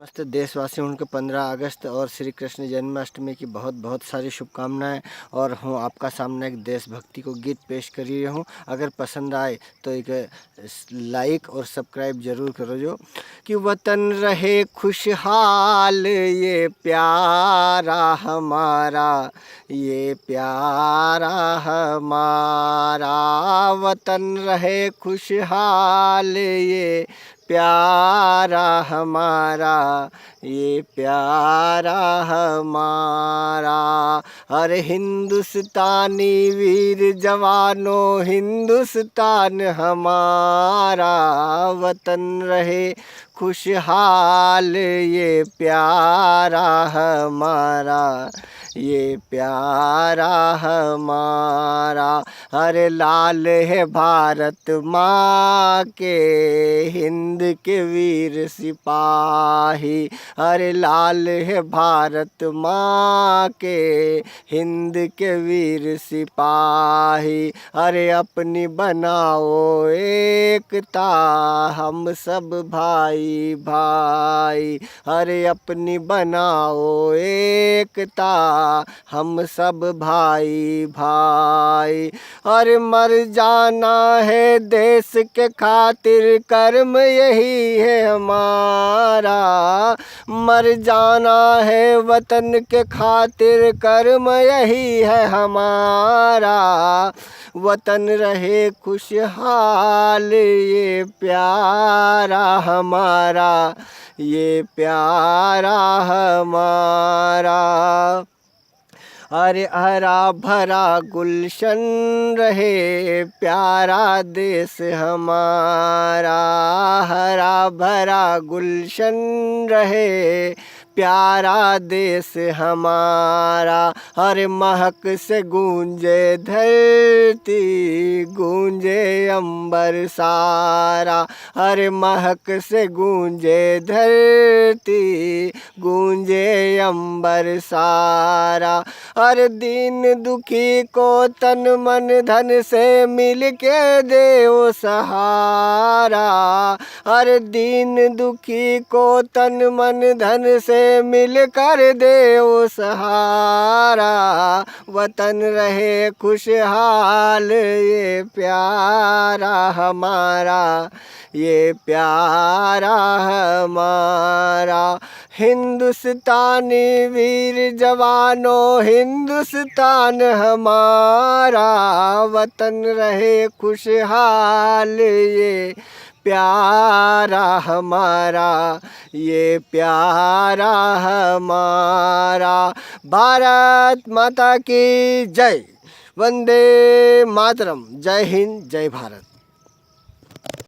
समस्त देशवासियों उनके 15 अगस्त और श्री कृष्ण जन्माष्टमी की बहुत बहुत सारी शुभकामनाएं। और हूँ आपका सामने एक देशभक्ति को गीत पेश कर रही हूँ। अगर पसंद आए तो एक लाइक और सब्सक्राइब जरूर करो जो कि वतन रहे खुशहाल ये प्यारा हमारा, ये प्यारा हमारा। वतन रहे खुशहाल ये प्यारा हमारा, ये प्यारा हमारा। अरे हिंदुस्तानी वीर जवानों हिंदुस्तान हमारा, वतन रहे खुशहाल ये प्यारा हमारा, ये प्यारा हमारा। अरे लाल है भारत माँ के हिंद के वीर सिपाही, अरे लाल है भारत माँ के हिंद के वीर सिपाही। अरे अपनी बनाओ एकता हम सब भाई भाई, अरे अपनी बनाओ एकता हम सब भाई भाई। अरे मर जाना है देश के खातिर कर्म यही है हमारा, मर जाना है वतन के खातिर कर्म यही है हमारा। वतन रहे खुशहाल ये प्यारा हमारा, ये प्यारा हमारा। अरे हरा भरा गुलशन रहे प्यारा देश हमारा, हरा भरा गुलशन रहे प्यारा देश हमारा। हर महक से गूंजे धरती गूंजे अंबर सारा, हर महक से गूंजे धरती गूंजे अंबर सारा। हर दीन दुखी को तन मन धन से मिल के दे वो सहारा, हर दीन दुखी को तन मन धन से मिल कर दे वो सहारा। वतन रहे खुशहाल ये प्यारा हमारा, ये प्यारा हमारा। हिंदुस्तानी वीर जवानों हिंदुस्तान हमारा, वतन रहे खुशहाल ये प्यारा हमारा, ये प्यारा हमारा। भारत माता की जय। वंदे मातरम। जय हिंद, जय भारत।